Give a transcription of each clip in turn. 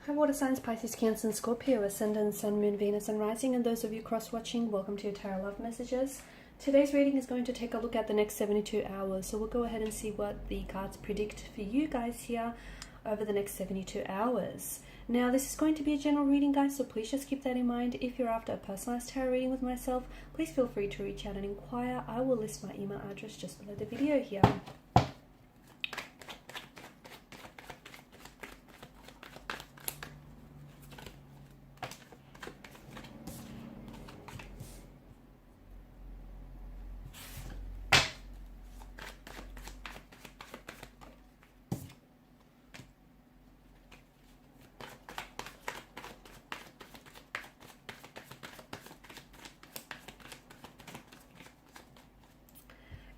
Hi water signs, Pisces, Cancer and Scorpio, Ascendant, Sun, Moon, Venus and Rising, and those of you cross-watching, welcome to your Tarot Love Messages. Today's reading is going to take a look at the next 72 hours, so we'll go ahead and see what the cards predict for you guys here over the next 72 hours. Now, this is going to be a general reading, guys, so please just keep that in mind. If you're after a personalized tarot reading with myself, please feel free to reach out and inquire. I will list my email address just below the video here.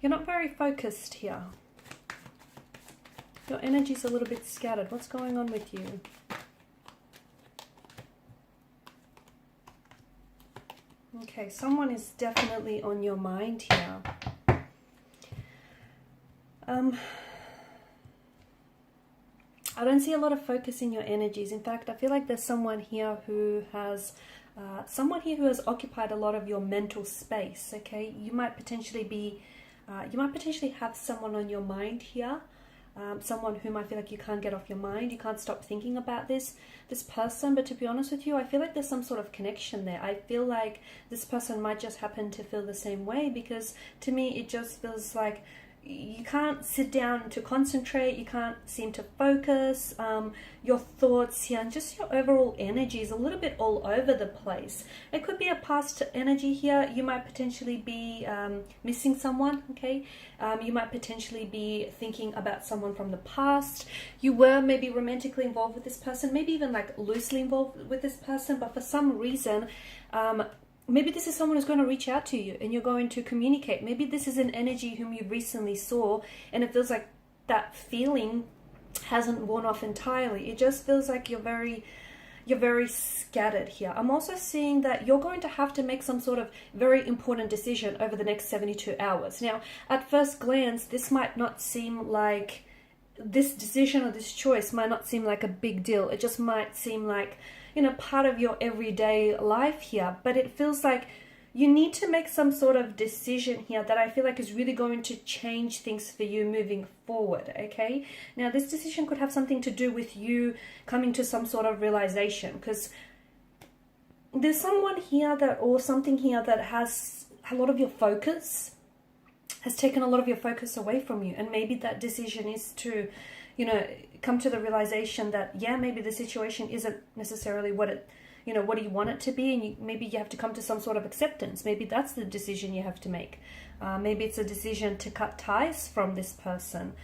You're not very focused here. Your energy's a little bit scattered. What's going on with you? Okay, someone is definitely on your mind here. I don't see a lot of focus in your energies. In fact, I feel like there's someone here who has occupied a lot of your mental space. Okay, you might potentially be. You might potentially have someone on your mind here, someone whom I feel like you can't get off your mind. You can't stop thinking about this person. But to be honest with you, I feel like there's some sort of connection there. I feel like this person might just happen to feel the same way, because to me it just feels like you can't sit down to concentrate, you can't seem to focus, your thoughts here and just your overall energy is a little bit all over the place. It could be a past energy here. You might potentially be missing someone, okay? You might potentially be thinking about someone from the past. You were maybe romantically involved with this person, maybe even like loosely involved with this person, but for some reason, maybe this is someone who's going to reach out to you and you're going to communicate. Maybe this is an energy whom you recently saw and it feels like that feeling hasn't worn off entirely. It just feels like you're very scattered here. I'm also seeing that you're going to have to make some sort of very important decision over the next 72 hours. Now, at first glance, this might not seem like, this decision or this choice might not seem like a big deal. It just might seem like, you know, part of your everyday life here, but it feels like you need to make some sort of decision here that I feel like is really going to change things for you moving forward, okay? Now, this decision could have something to do with you coming to some sort of realization, because there's someone here that, or something here that has a lot of your focus, has taken a lot of your focus away from you, and maybe that decision is to, you know, come to the realization that, yeah, maybe the situation isn't necessarily what it, you know, what do you want it to be, and maybe you have to come to some sort of acceptance. Maybe that's the decision you have to make. Maybe it's a decision to cut ties from this person.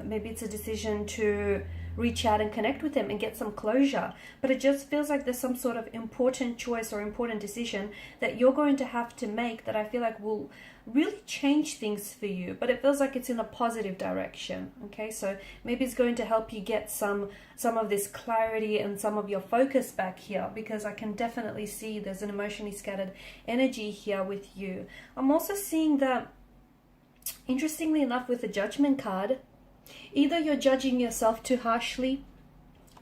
Maybe it's a decision to reach out and connect with them and get some closure. But it just feels like there's some sort of important choice or important decision that you're going to have to make that I feel like will really change things for you. But it feels like it's in a positive direction, okay? So maybe it's going to help you get some of this clarity and some of your focus back here, because I can definitely see there's an emotionally scattered energy here with you. I'm also seeing that, interestingly enough, with the Judgment card, either you're judging yourself too harshly,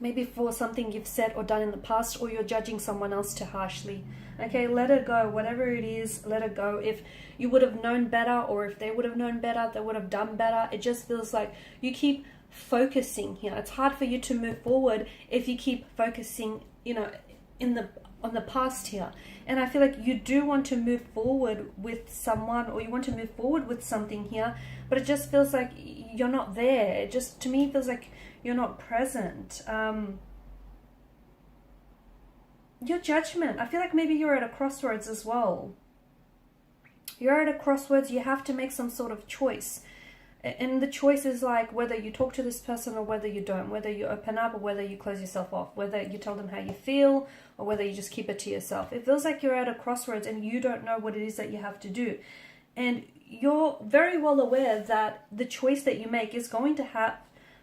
maybe for something you've said or done in the past, or you're judging someone else too harshly. Okay, let it go. Whatever it is, let it go. If you would have known better, or if they would have known better, they would have done better. It just feels like you keep focusing here. It's hard for you to move forward if you keep focusing, you know, on the past here. And I feel like you do want to move forward with someone, or you want to move forward with something here, but it just feels like you're not there. It just, to me, feels like you're not present. Your Judgment, I feel like maybe you're at a crossroads as well. You're at a crossroads. You have to make some sort of choice. And the choice is like whether you talk to this person or whether you don't, whether you open up or whether you close yourself off, whether you tell them how you feel or whether you just keep it to yourself. It feels like you're at a crossroads and you don't know what it is that you have to do. And you're very well aware that the choice that you make is going to have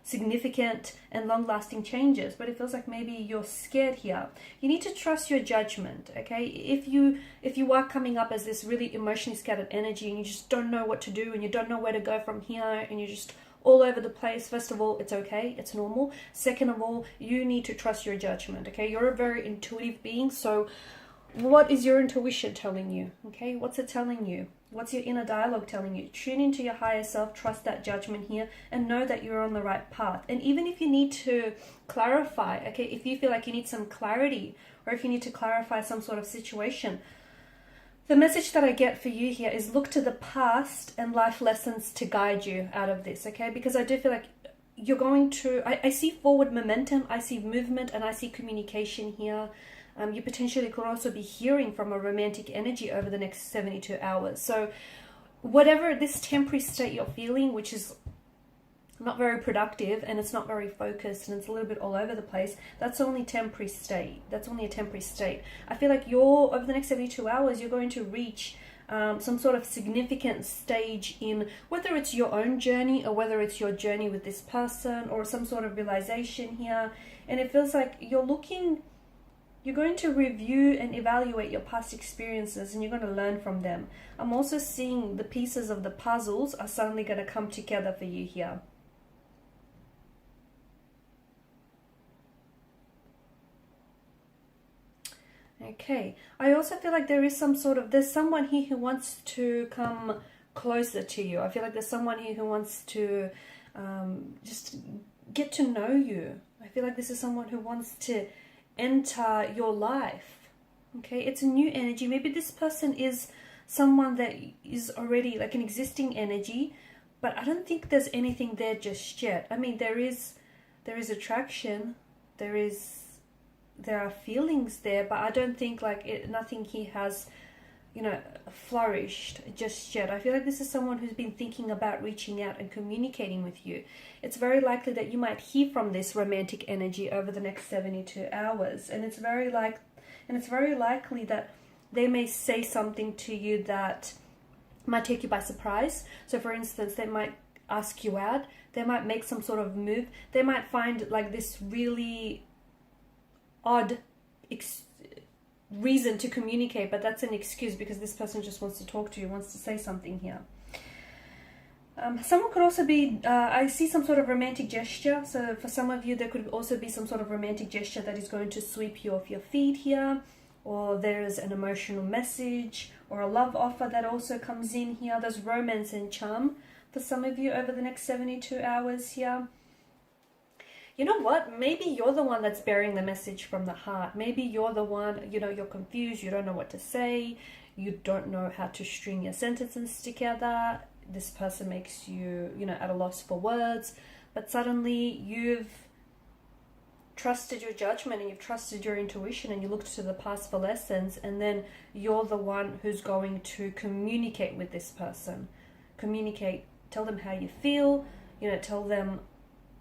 significant and long-lasting changes, but it feels like maybe you're scared here. You need to trust your judgment, okay? If you are coming up as this really emotionally scattered energy and you just don't know what to do and you don't know where to go from here and you're just all over the place, first of all, it's okay, it's normal. Second of all, you need to trust your judgment, okay? You're a very intuitive being, so what is your intuition telling you, okay? What's it telling you? What's your inner dialogue telling you? Tune into your higher self, trust that judgment here, and know that you're on the right path. And even if you need to clarify, okay, if you feel like you need some clarity, or if you need to clarify some sort of situation, the message that I get for you here is look to the past and life lessons to guide you out of this, okay? Because I do feel like you're going to, I see forward momentum, I see movement, and I see communication here. You potentially could also be hearing from a romantic energy over the next 72 hours. So whatever this temporary state you're feeling, which is not very productive and it's not very focused and it's a little bit all over the place, that's only temporary state. That's only a temporary state. I feel like over the next 72 hours, you're going to reach some sort of significant stage in whether it's your own journey or whether it's your journey with this person or some sort of realization here. And it feels like you're going to review and evaluate your past experiences and you're going to learn from them. I'm also seeing the pieces of the puzzles are suddenly going to come together for you here. Okay, I also feel like there's someone here who wants to come closer to you. I feel like there's someone here who wants to just get to know you. I feel like this is someone who wants to enter your life. Okay, it's a new energy. Maybe this person is someone that is already like an existing energy, but I don't think there's anything there just yet. I mean, there is attraction, there are feelings there, but I don't think nothing here has, flourished just yet. I feel like this is someone who's been thinking about reaching out and communicating with you. It's very likely that you might hear from this romantic energy over the next 72 hours, and it's very likely that they may say something to you that might take you by surprise. So for instance, they might ask you out, they might make some sort of move, they might find like this really odd reason to communicate, but that's an excuse because this person just wants to talk to you, wants to say something here. Someone could also be, I see some sort of romantic gesture. So for some of you, there could also be some sort of romantic gesture that is going to sweep you off your feet here, or there's an emotional message or a love offer that also comes in here. There's romance and charm for some of you over the next 72 hours here. You know what? Maybe you're the one that's bearing the message from the heart. Maybe you're the one, you're confused, you don't know what to say, you don't know how to string your sentences together. This person makes you, at a loss for words, but suddenly you've trusted your judgment and you've trusted your intuition and you looked to the past for lessons, and then you're the one who's going to communicate with this person. Communicate, tell them how you feel, tell them,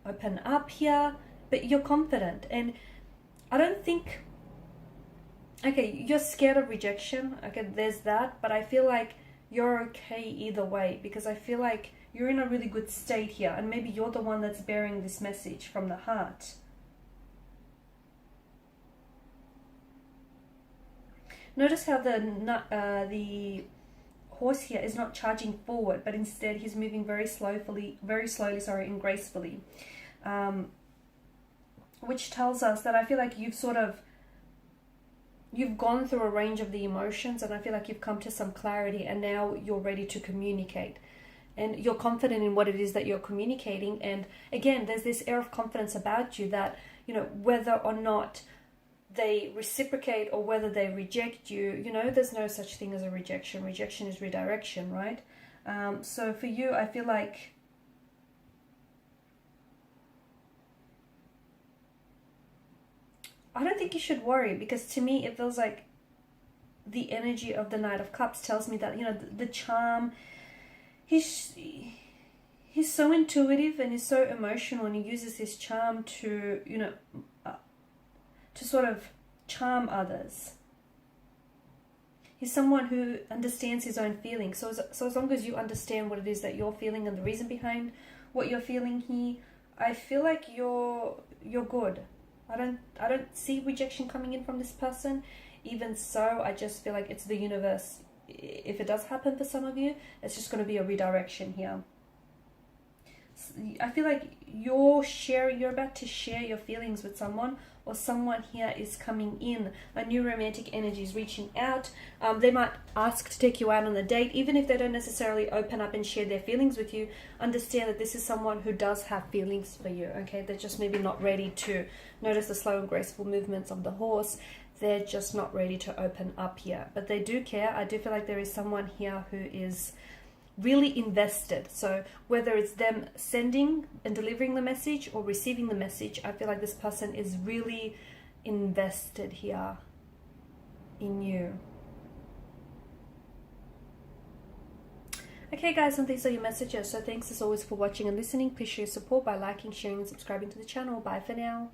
open up here, but you're confident. And I don't think, okay, you're scared of rejection, okay, there's that, but I feel like you're okay either way, because I feel like you're in a really good state here, and maybe you're the one that's bearing this message from the heart. Notice how the horse here is not charging forward, but instead he's moving very slowly, and gracefully, which tells us that I feel like you've gone through a range of the emotions, and I feel like you've come to some clarity, and now you're ready to communicate, and you're confident in what it is that you're communicating. And again, there's this air of confidence about you that, whether or not they reciprocate or whether they reject you, there's no such thing as a rejection. Rejection is redirection, right? So for you, I feel like I don't think you should worry, because to me it feels like the energy of the Knight of Cups tells me that, the charm, he's so intuitive and he's so emotional, and he uses his charm to, to sort of charm others. He's someone who understands his own feelings. So as long as you understand what it is that you're feeling and the reason behind what you're feeling here, I feel like you're good. I don't see rejection coming in from this person. Even so, I just feel like it's the universe. If it does happen for some of you, it's just going to be a redirection here. I feel like you're about to share your feelings with someone, or someone here is coming in. A new romantic energy is reaching out. They might ask to take you out on a date, even if they don't necessarily open up and share their feelings with you. Understand that this is someone who does have feelings for you, okay? They're just maybe not ready to. Notice the slow and graceful movements of the horse. They're just not ready to open up here, but they do care. I do feel like there is someone here who is really invested. So whether it's them sending and delivering the message or receiving the message, I feel like this person is really invested here in you. Okay guys, and these are your messages. So thanks as always for watching and listening. Please show your support by liking, sharing and subscribing to the channel. Bye for now.